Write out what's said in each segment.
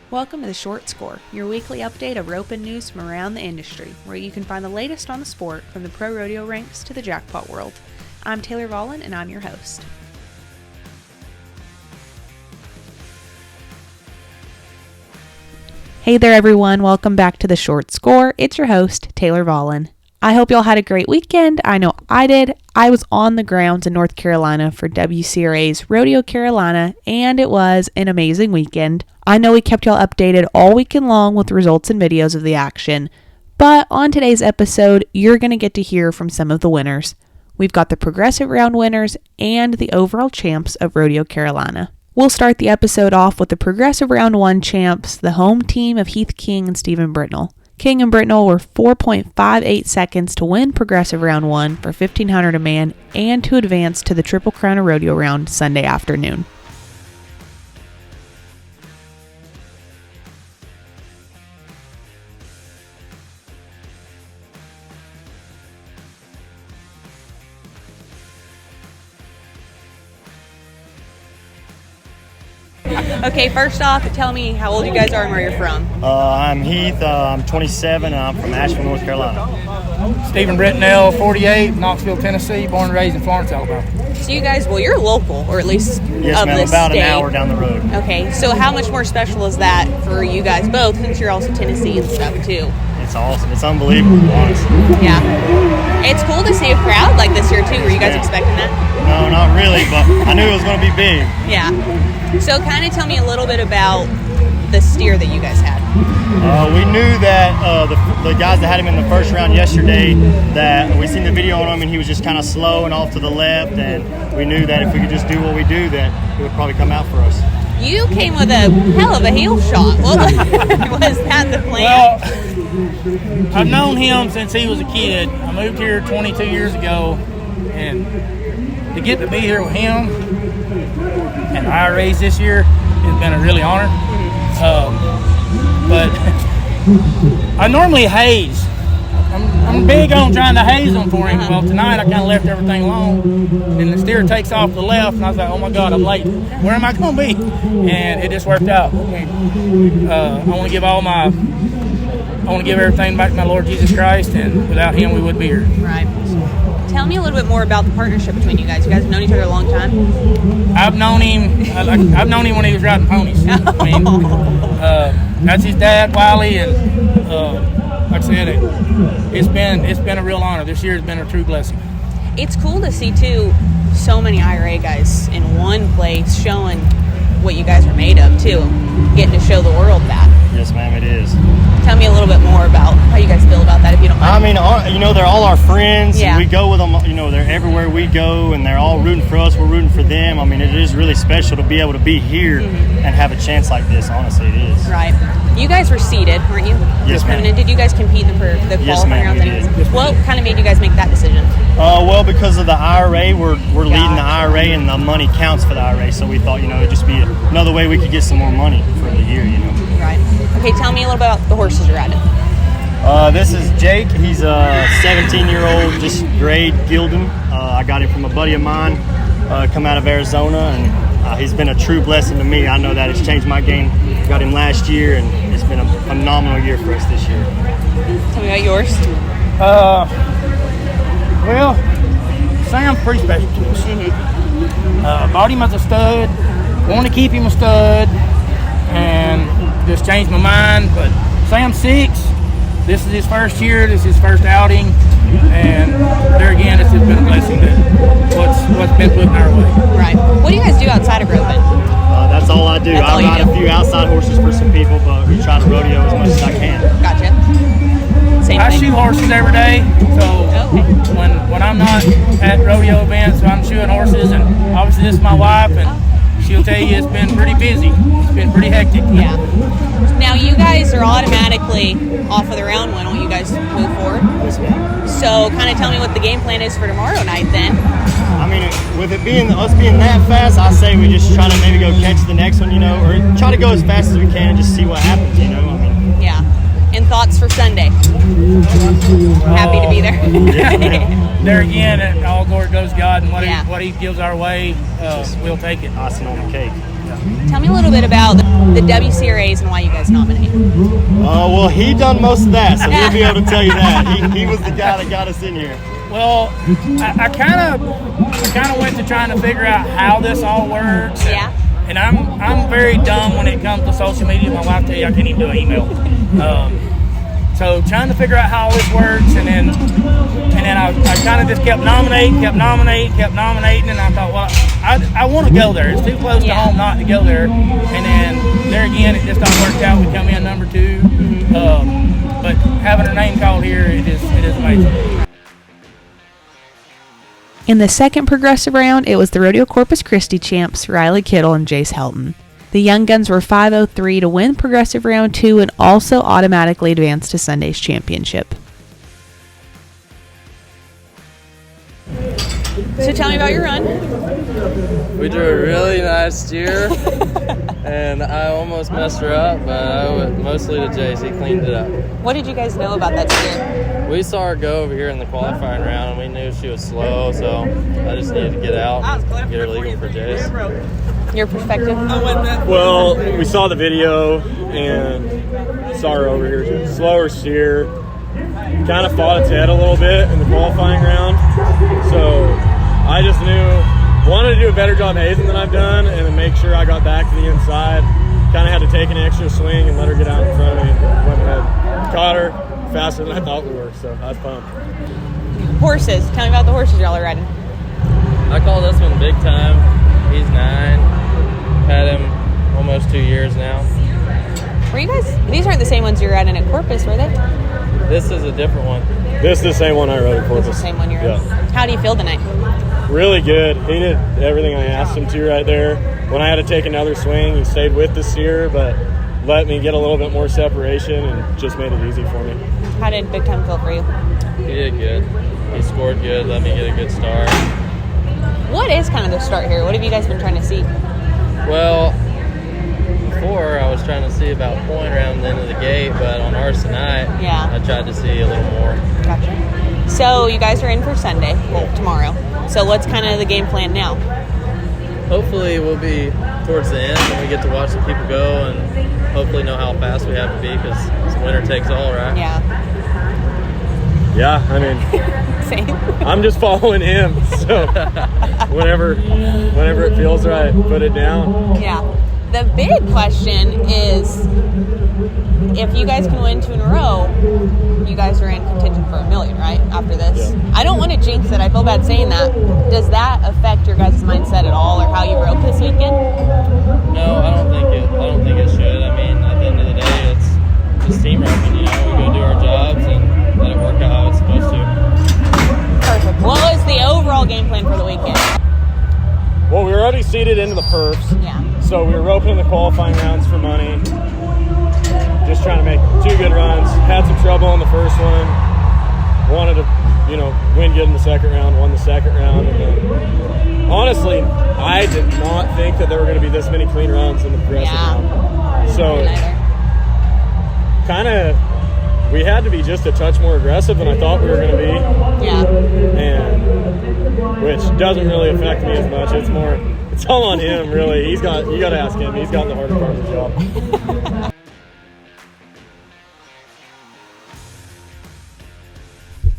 Welcome to The Short Score, your weekly update of roping news from around the industry, where you can find the latest on the sport from the pro rodeo ranks to the jackpot world. I'm Taylor Vollen, and I'm your host. Hey there, everyone. Welcome back to The Short Score. It's your host, Taylor Vollen. I hope y'all had a great weekend. I know I did. I was on the grounds in North Carolina for WCRA's Rodeo Carolina, and it was an amazing weekend. I know we kept y'all updated all weekend long with results and videos of the action, but on today's episode, you're going to get to hear from some of the winners. We've got the progressive round winners and the overall champs of Rodeo Carolina. We'll start the episode off with the progressive round 1 champs, the home team of Heath King and Stephen Britnell. King and Britnell were 4.58 seconds to win progressive round 1 for $1,500 a man and to advance to the Triple Crown of Rodeo round Sunday afternoon. Okay, first off, tell me how old you guys are and where you're from. I'm Heath. I'm 27, and I'm from Asheville, North Carolina. Stephen Britnell, 48, Knoxville, Tennessee, born and raised in Florence, Alabama. So you guys, well, you're local, or at least yes, of ma'am, this about state. an hour down the road. Okay, so how much more special is that for you guys both, since you're also Tennessee and stuff, too? It's awesome. It's unbelievable, honestly. Yeah. It's cool to see a crowd like this here, too. Were you guys expecting that? No, not really, but I knew it was going to be big. Yeah. So kind of tell me a little bit about the steer that you guys had. We knew that the guys that had him in the first round yesterday, that we seen the video on him, and he was just kind of slow and off to the left, and we knew that if we could just do what we do, that it would probably come out for us. You came with a hell of a heel shot. What was that the plan? Well, I've known him since he was a kid. I moved here 22 years ago, and to get to be here with him and the IRAs this year has been a really honor. But I normally haze. I'm big on trying to haze them for him. Well, tonight I kind of left everything alone, and the steer takes off to the left, and I was like, oh my God, I'm late. Where am I going to be? And it just worked out. I want to give everything back to my Lord Jesus Christ, and without him we wouldn't be here. Right. Tell me a little bit more about the partnership between you guys. You guys have known each other a long time? I've known him when he was riding ponies. I mean, that's his dad, Wiley, and like I said, it's been a real honor. This year has been a true blessing. It's cool to see, too, so many IRA guys in one place showing what you guys are made of, too, getting to show the world that. Yes, ma'am, it is. Tell me a little bit more about how you guys feel about that, if you don't mind. I mean, they're all our friends. Yeah. We go with them, they're everywhere we go, and they're all rooting for us. We're rooting for them. I mean, it is really special to be able to be here and have a chance like this. Honestly, it is. Right. You guys were seeded, weren't you? Yes, ma'am. And did you guys compete for the qualifying round? Yes, ma'am, What kind of made you guys make that decision? Well, because of the IRA, we're leading the IRA, and the money counts for the IRA. So we thought, it'd just be another way we could get some more money for the year, Right. Okay, tell me a little bit about the horses you're riding. This is Jake. He's a 17-year-old, just grade Gildan. I got him from a buddy of mine, come out of Arizona, and he's been a true blessing to me. I know that it's changed my game. Got him last year, and it's been a phenomenal year for us this year. Tell me about yours. Well, Sam's pretty special to us. Bought him as a stud, wanted to keep him a stud, and just changed my mind. But Sam's 6. This is his first year. This is his first outing, and there again, it's just been a blessing that what's been put in our way. Right. What do you guys do outside of roping? That's all I do. I ride a few outside horses for some people, but we try to rodeo as much as I can. Gotcha. Same I thing. shoe horses every day, so when I'm not at rodeo events, I'm shoeing horses, and obviously this is my wife, and she'll tell you it's been pretty busy. It's been pretty hectic. Yeah. Now you guys are automatically off of the round one. Won't you guys move forward? Yes, ma'am. So kind of tell me what the game plan is for tomorrow night then. I mean, with us being that fast, I say we just try to maybe go catch the next one, or try to go as fast as we can and just see what happens, Yeah. And thoughts for Sunday? Happy to be there. There again, all glory goes to God, and what he gives our way, we'll take it. Icing on the cake. Tell me a little bit about the WCRAs and why you guys nominate. Well, he done most of that, so he'll be able to tell you that. He was the guy that got us in here. Well, I kind of went to trying to figure out how this all works. Yeah. And I'm very dumb when it comes to social media. My wife tell you I can't even do an email. So trying to figure out how all this works, and then I kind of just kept nominating, and I thought, well, I want to go there. It's too close to home not to go there. And then there again, it just all worked out. We come in number 2. But having our name called here, it is amazing. In the second progressive round, it was the Rodeo Corpus Christi champs, Riley Kittle and Jace Helton. The Young Guns were 503 to win progressive round 2 and also automatically advance to Sunday's championship. So tell me about your run. We drew a really nice steer, and I almost messed her up, but I owe it mostly to Jace. He cleaned it up. What did you guys know about that steer? We saw her go over here in the qualifying round, and we knew she was slow, so I just needed to get out and get her legal for Jace. Your perspective? Well, we saw the video and saw her over here. Slower steer. Kind of fought its head a little bit in the qualifying round. So I just wanted to do a better job hazing than I've done and then make sure I got back to the inside. Kind of had to take an extra swing and let her get out in front of me. Went ahead. Caught her faster than I thought we were, so I was pumped. Horses. Tell me about the horses y'all are riding. I call this one big time. He's 9. Had him almost 2 years now. Were you guys, these aren't the same ones you were riding at Corpus, were they? This is a different one. This is the same one I rode at Corpus. It's the same one you're Yeah. riding. How do you feel tonight? Really good. He did everything I asked him to right there. When I had to take another swing, he stayed with the steer, but let me get a little bit more separation and just made it easy for me. How did Big Time feel for you? He did good. He scored good, let me get a good start. What is kind of the start here? What have you guys been trying to see? Well, before I was trying to see about point around the end of the gate, but on ours tonight, I tried to see a little more. Gotcha. So you guys are in for Sunday, well, tomorrow. So what's kind of the game plan now? Hopefully we'll be towards the end and we get to watch the people go and hopefully know how fast we have to be because it's winner takes all, right? Yeah. Yeah, I mean, Same. I'm just following him. So whenever it feels right, put it down. Yeah. The big question is, if you guys can win 2 in a row, you guys are in contention for $1 million, right? After this, Yeah. I don't want to jinx it. I feel bad saying that. Does that affect your guys' mindset at all, or how you broke this weekend? No, I don't think it should. I mean, at the end of the day, it's just team roping. You know, we go do our jobs and let it work out how it's supposed to. Perfect. What was the overall game plan for the weekend? Well, we were already seated into the perfs. Yeah. So we were roping in the qualifying rounds for money. Just trying to make 2 good runs. Had some trouble in the first one. Wanted to, win good in the second round. Won the second round. And then, honestly, I did not think that there were going to be this many clean runs in the progressive round. So kind of, we had to be just a touch more aggressive than I thought we were going to be. Yeah. And which doesn't really affect me as much. It's all on him, really. You got to ask him. He's got the harder part of the job.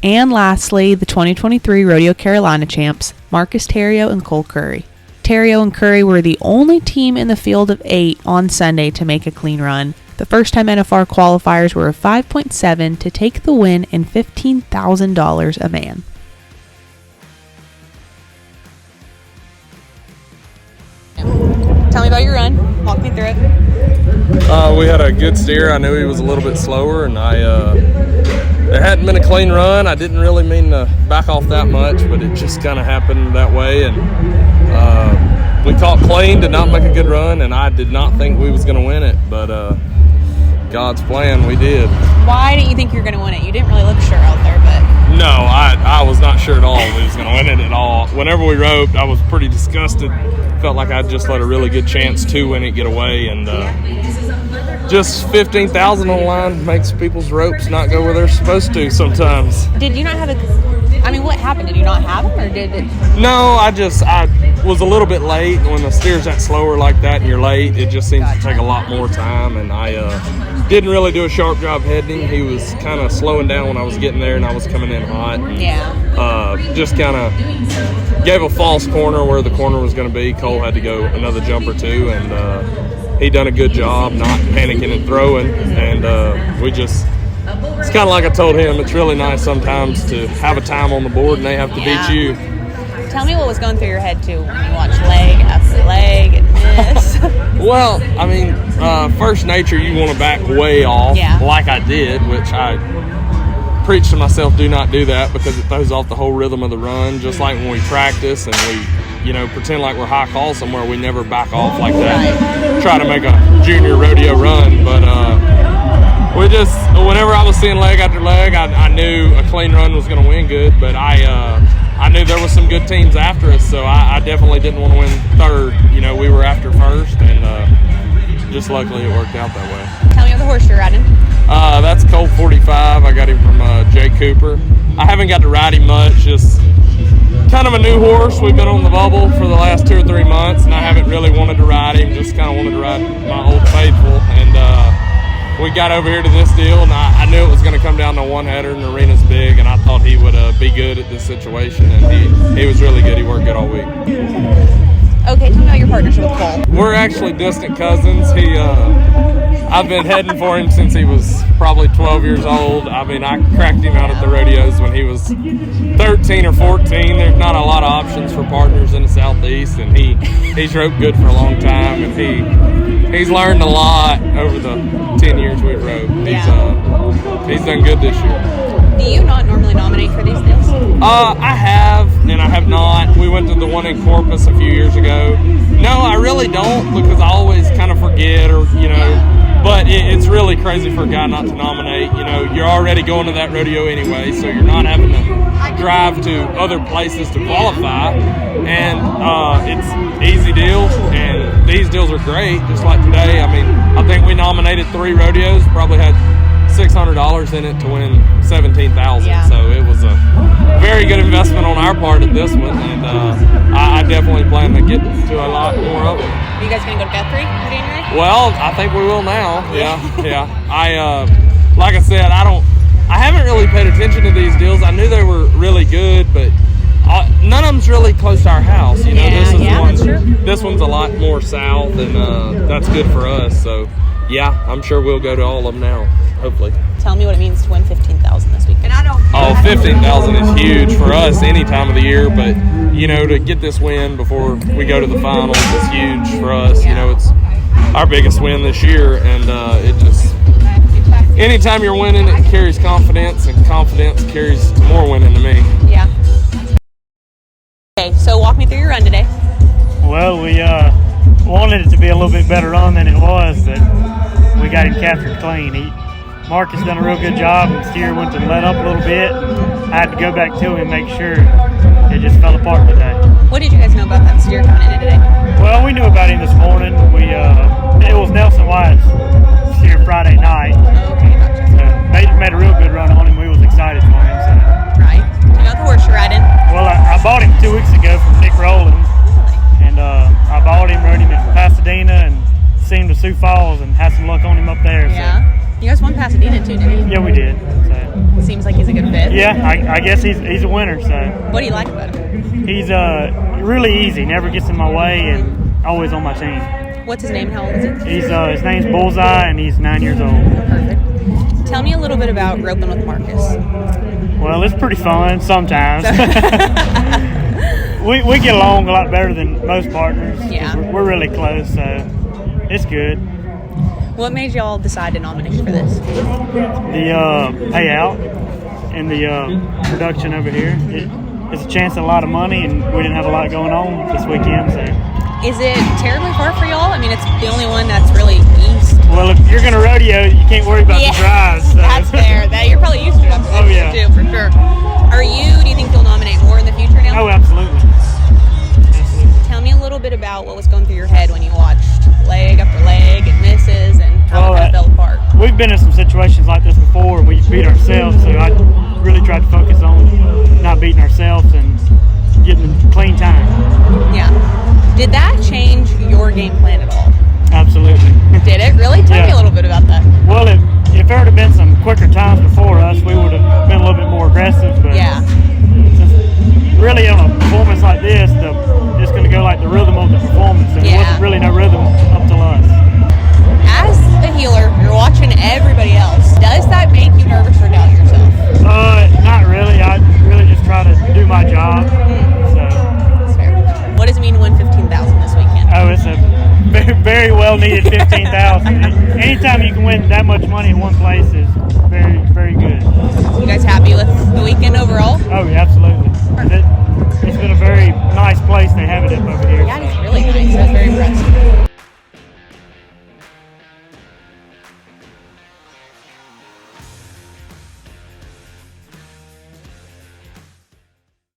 And lastly, the 2023 Rodeo Carolina champs, Marcus Terrio and Cole Curry. Terrio and Curry were the only team in the field of 8 on Sunday to make a clean run. The first-time NFR qualifiers were a 5.7 to take the win and $15,000 a man. Tell me about your run. Walk me through it. We had a good steer. I knew he was a little bit slower, and it hadn't been a clean run. I didn't really mean to back off that much, but it just kind of happened that way. And we caught clean, did not make a good run, and I did not think we was going to win it. But God's plan, we did. Why didn't you think you were going to win it? You didn't really look sure out there, but... No, I was not sure at all we was going to win it at all. Whenever we roped, I was pretty disgusted. Felt like I'd just let a really good chance to win it get away, and just $15,000 on the line makes people's ropes not go where they're supposed to sometimes. Did you not have I mean, what happened? Did you not have them, or did it? No, I was a little bit late. When the steer's that slower like that and you're late, it just seems to take a lot more time. And I didn't really do a sharp job heading. He was kind of slowing down when I was getting there, and I was coming in hot. And, just kind of gave a false corner where the corner was going to be. Cole had to go another jump or two, and he done a good job not panicking and throwing. And it's kind of like I told him, it's really nice sometimes to have a time on the board and they have to beat you. Tell me what was going through your head, too, when you watched leg after leg and miss. Well, I mean, first nature, you want to back way off like I did, which I preach to myself, do not do that because it throws off the whole rhythm of the run, just like when we practice and we pretend like we're high call somewhere, we never back off like that. Try to make a junior rodeo run, but whenever I was seeing leg after leg, I knew a clean run was going to win good, but I knew there was some good teams after us, so I definitely didn't want to win third. We were after first, and just luckily it worked out that way. Tell me about the horse you're riding. That's Colt 45. I got him from Jake Cooper. I haven't got to ride him much, just kind of a new horse. We've been on the bubble for the last 2 or 3 months, and I haven't really wanted to ride him, just kind of wanted to ride my old faithful, and we got over here to this deal, and I knew it was going to come down to one header, and the arena's big, and I thought he would be good at this situation, and he was really good. He worked good all week. Okay, tell me about your partnership with Cole. We're actually distant cousins. I've been heading for him since he was probably 12 years old. I mean, I cracked him out at the rodeos when he was 13 or 14. There's not a lot of options for partners in the Southeast, and he's roped good for a long time, and he's learned a lot over the 10 years we've roped. He's done good this year. Do you not normally nominate for these deals? I have, and I have not. We went to the one in Corpus a few years ago. No, I really don't, because I always kind of forget, or but it's really crazy for a guy not to nominate. You're already going to that rodeo anyway, so you're not having to drive to other places to qualify, and it's easy deals, and these deals are great, just like today. I mean, I think we nominated 3 rodeos, probably had $600 in it to win $17,000. So it was a very good investment on our part at this one, and I definitely plan to get to a lot more of them. Are you guys going to go to Guthrie in January? Well, I think we will now. Yeah. Like I said, I haven't really paid attention to these deals. I knew they were really good, but none of them's really close to our house. This one's a lot more south, and that's good for us. So, yeah, I'm sure we'll go to all of them now, hopefully. Tell me what it means to win $15,000 this weekend. $15,000 is huge for us any time of the year, but to get this win before we go to the finals is huge for us. It's our biggest win this year, and it just anytime you're winning, it carries confidence, and confidence carries more winning to me. Yeah. Okay, so walk me through your run today. Well, we wanted it to be a little bit better run than it was. That we got him captured clean. Marcus done a real good job, and steer went to let up a little bit. I had to go back to him and make sure it just fell apart today. What did you guys know about that steer coming in today? Well, we knew about him this morning. It was Nelson White's steer Friday night. Okay, gotcha. Major made a real good run on him. We was excited for him. So. Right. Do you know the horse you're riding? Well, I bought him 2 weeks ago from Nick Rowland. Really? And I bought him, rode him at Pasadena, and seen him to Sioux Falls, and had some luck on him up there. Yeah. So. You guys won Pasadena too, didn't you? Yeah, we did. So. Seems like he's a good fit. Yeah, I guess he's a winner. So. What do you like about him? He's really easy, never gets in my way, and always on my team. What's his name? How old is he? His name's Bullseye, and he's 9 years old. Perfect. Tell me a little bit about roping with Marcus. Well, it's pretty fun sometimes. we get along a lot better than most partners. Yeah. We're really close, so it's good. What made y'all decide to nominate for this? The payout and the production over here. It's a chance at a lot of money, and we didn't have a lot going on this weekend. So. Is it terribly far for y'all? I mean, it's the only one that's really east. Well, if you're going to rodeo, you can't worry about the drives. So. That's fair. You're probably used to it up there too, for sure. Do you think you'll nominate more in the future now? Oh, absolutely. Tell me a little bit about what was going through your head when you watched leg after leg and misses, and how it fell apart. We've been in some situations like this before. We beat ourselves, so I really tried to focus on not beating ourselves and getting a clean time. Yeah. Did that change your game plan at all? Absolutely. Did it really? Tell me a little bit about that. Well, if there would have been some quicker times before us, we would have been a little bit more aggressive. But Yeah. really, on a performance like this, it's going to go like the rhythm of the performance, and there wasn't really no rhythm up till us. As a healer, you're watching everybody else. Does that make you nervous or doubt yourself? Not really. I really just try to do my job. So. That's fair. What does it mean to win $15,000 this weekend? Oh, it's a very, very well needed $15,000. Anytime you can win that much money in one place is very, very good. You guys happy with the weekend overall? Oh, yeah, absolutely. It's been a very nice place they have it up over here.